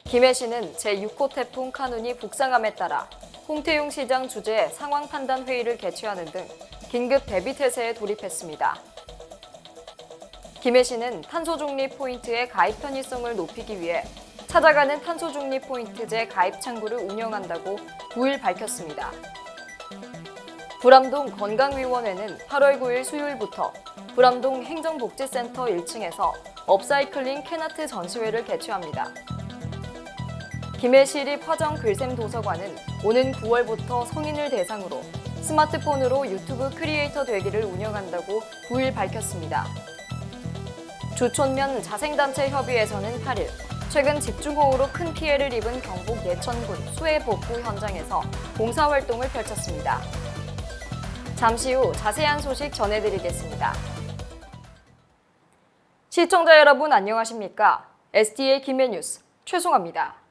김해시는 제6호 태풍 카눈이 북상함에 따라 홍태용 시장 주재의 상황 판단 회의를 개최하는 등 긴급 대비 태세에 돌입했습니다. 김해시는 탄소 중립 포인트의 가입 편의성을 높이기 위해 찾아가는 탄소 중립 포인트제 가입 창구를 운영한다고 9일 밝혔습니다. 불암동 건강위원회는 8월 9일 수요일부터 불암동 행정복지센터 1층에서 업사이클링 캔아트 전시회를 개최합니다. 김해시립 화정글샘도서관은 오는 9월부터 성인을 대상으로 스마트폰으로 유튜브 크리에이터 되기를 운영한다고 9일 밝혔습니다. 주촌면 자생단체 협의회에서는 8일 최근 집중호우로 큰 피해를 입은 경북 예천군 수해복구 현장에서 봉사활동을 펼쳤습니다. 잠시 후 자세한 소식 전해드리겠습니다. 시청자 여러분 안녕하십니까? STA 김해뉴스 최송아입니다.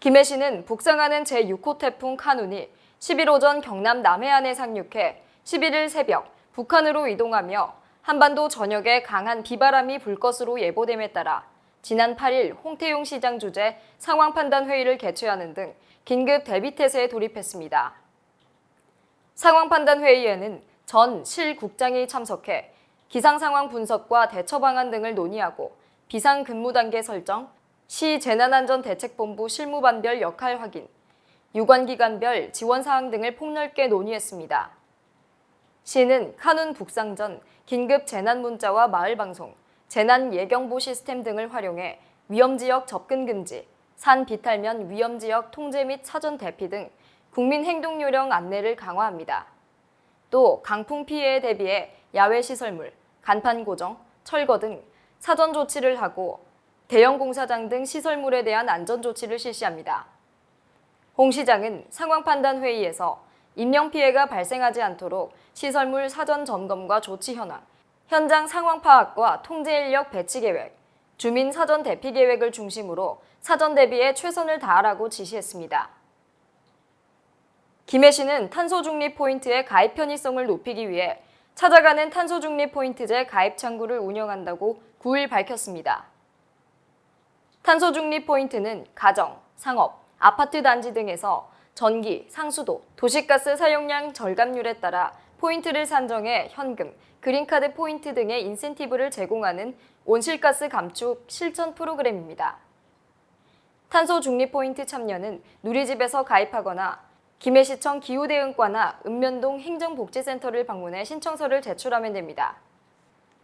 김해시는 북상하는 제6호 태풍 카눈이 10일 오전 경남 남해안에 상륙해 11일 새벽 북한으로 이동하며 한반도 전역에 강한 비바람이 불 것으로 예보됨에 따라 지난 8일 홍태용 시장 주재 상황 판단 회의를 개최하는 등 긴급 대비 태세에 돌입했습니다. 상황 판단 회의에는 전 실국장이 참석해 기상 상황 분석과 대처 방안 등을 논의하고 비상 근무 단계 설정, 시 재난안전대책본부 실무반별 역할 확인, 유관기관별 지원 사항 등을 폭넓게 논의했습니다. 시는 카눈 북상 전 긴급 재난 문자와 마을 방송, 재난 예경보 시스템 등을 활용해 위험지역 접근 금지, 산 비탈면 위험지역 통제 및 사전 대피 등 국민 행동 요령 안내를 강화합니다. 또 강풍 피해에 대비해 야외 시설물, 간판 고정, 철거 등 사전 조치를 하고 대형 공사장 등 시설물에 대한 안전 조치를 실시합니다. 홍 시장은 상황 판단 회의에서 인명 피해가 발생하지 않도록 시설물 사전 점검과 조치 현황, 현장 상황 파악과 통제 인력 배치 계획, 주민 사전 대피 계획을 중심으로 사전 대비에 최선을 다하라고 지시했습니다. 김해시는 탄소 중립 포인트의 가입 편의성을 높이기 위해 찾아가는 탄소 중립 포인트제 가입 창구를 운영한다고 9일 밝혔습니다. 탄소 중립 포인트는 가정, 상업, 아파트 단지 등에서 전기, 상수도, 도시가스 사용량 절감률에 따라 포인트를 산정해 현금, 그린카드 포인트 등의 인센티브를 제공하는 온실가스 감축 실천 프로그램입니다. 탄소 중립 포인트 참여는 누리집에서 가입하거나 김해시청 기후대응과나 읍면동 행정복지센터를 방문해 신청서를 제출하면 됩니다.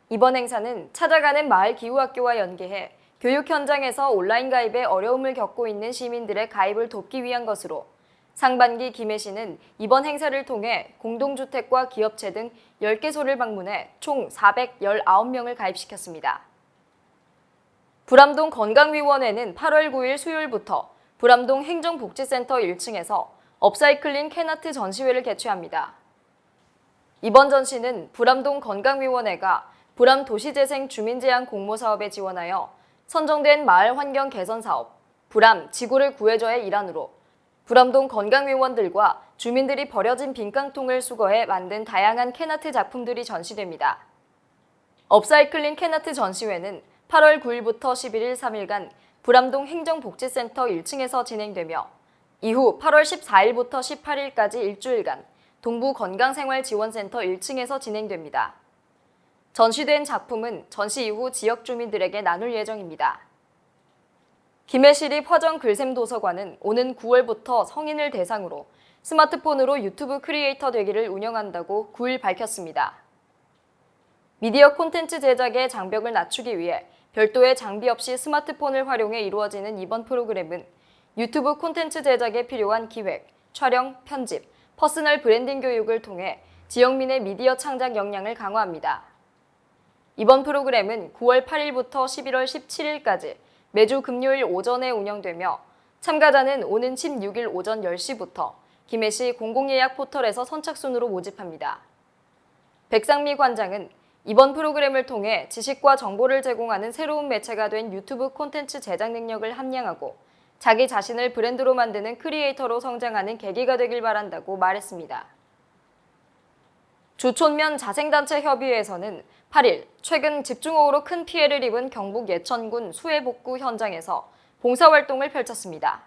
이번 행사는 찾아가는 마을 기후학교와 연계해 교육 현장에서 온라인 가입에 어려움을 겪고 있는 시민들의 가입을 돕기 위한 것으로 상반기 김해시는 이번 행사를 통해 공동주택과 기업체 등 10개소를 방문해 총 419명을 가입시켰습니다. 불암동 건강위원회는 8월 9일 수요일부터 불암동 행정복지센터 1층에서 업사이클링 캔아트 전시회를 개최합니다. 이번 전시는 불암동 건강위원회가 불암 도시재생 주민제한 공모사업에 지원하여 선정된 마을 환경 개선 사업, 불암 지구를 구해줘의 일환으로 불암동 건강위원들과 주민들이 버려진 빈깡통을 수거해 만든 다양한 캔아트 작품들이 전시됩니다. 업사이클링 캔아트 전시회는 8월 9일부터 11일 3일간 불암동 행정복지센터 1층에서 진행되며 이후 8월 14일부터 18일까지 일주일간 동부건강생활지원센터 1층에서 진행됩니다. 전시된 작품은 전시 이후 지역 주민들에게 나눌 예정입니다. 김해시립 화정글샘도서관은 오는 9월부터 성인을 대상으로 스마트폰으로 유튜브 크리에이터 되기를 운영한다고 9일 밝혔습니다. 미디어 콘텐츠 제작의 장벽을 낮추기 위해 별도의 장비 없이 스마트폰을 활용해 이루어지는 이번 프로그램은 유튜브 콘텐츠 제작에 필요한 기획, 촬영, 편집, 퍼스널 브랜딩 교육을 통해 지역민의 미디어 창작 역량을 강화합니다. 이번 프로그램은 9월 8일부터 11월 17일까지 매주 금요일 오전에 운영되며 참가자는 오는 16일 오전 10시부터 김해시 공공예약 포털에서 선착순으로 모집합니다. 백상미 관장은 이번 프로그램을 통해 지식과 정보를 제공하는 새로운 매체가 된 유튜브 콘텐츠 제작 능력을 함양하고 자기 자신을 브랜드로 만드는 크리에이터로 성장하는 계기가 되길 바란다고 말했습니다. 주촌면 자생단체 협의회에서는 8일 최근 집중호우로 큰 피해를 입은 경북 예천군 수해복구 현장에서 봉사활동을 펼쳤습니다.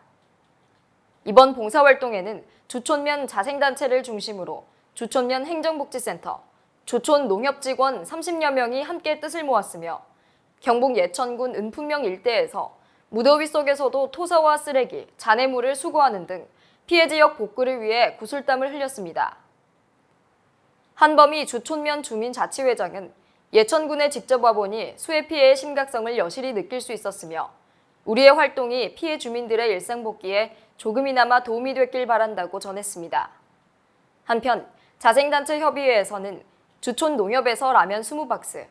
이번 봉사활동에는 주촌면 자생단체를 중심으로 주촌면 행정복지센터, 주촌 농협직원 30여 명이 함께 뜻을 모았으며 경북 예천군 은풍명 일대에서 무더위 속에서도 토사와 쓰레기, 잔해물을 수거하는 등 피해 지역 복구를 위해 구슬땀을 흘렸습니다. 한범희 주촌면 주민자치회장은 예천군에 직접 와보니 수해 피해의 심각성을 여실히 느낄 수 있었으며 우리의 활동이 피해 주민들의 일상 복귀에 조금이나마 도움이 됐길 바란다고 전했습니다. 한편 자생단체 협의회에서는 주촌 농협에서 라면 20박스,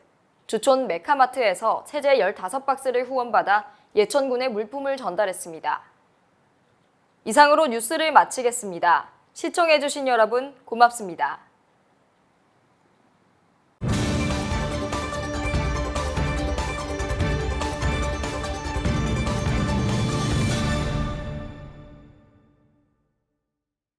주촌 메카마트에서 세제 15박스를 후원받아 예천군에 물품을 전달했습니다. 이상으로 뉴스를 마치겠습니다. 시청해주신 여러분 고맙습니다.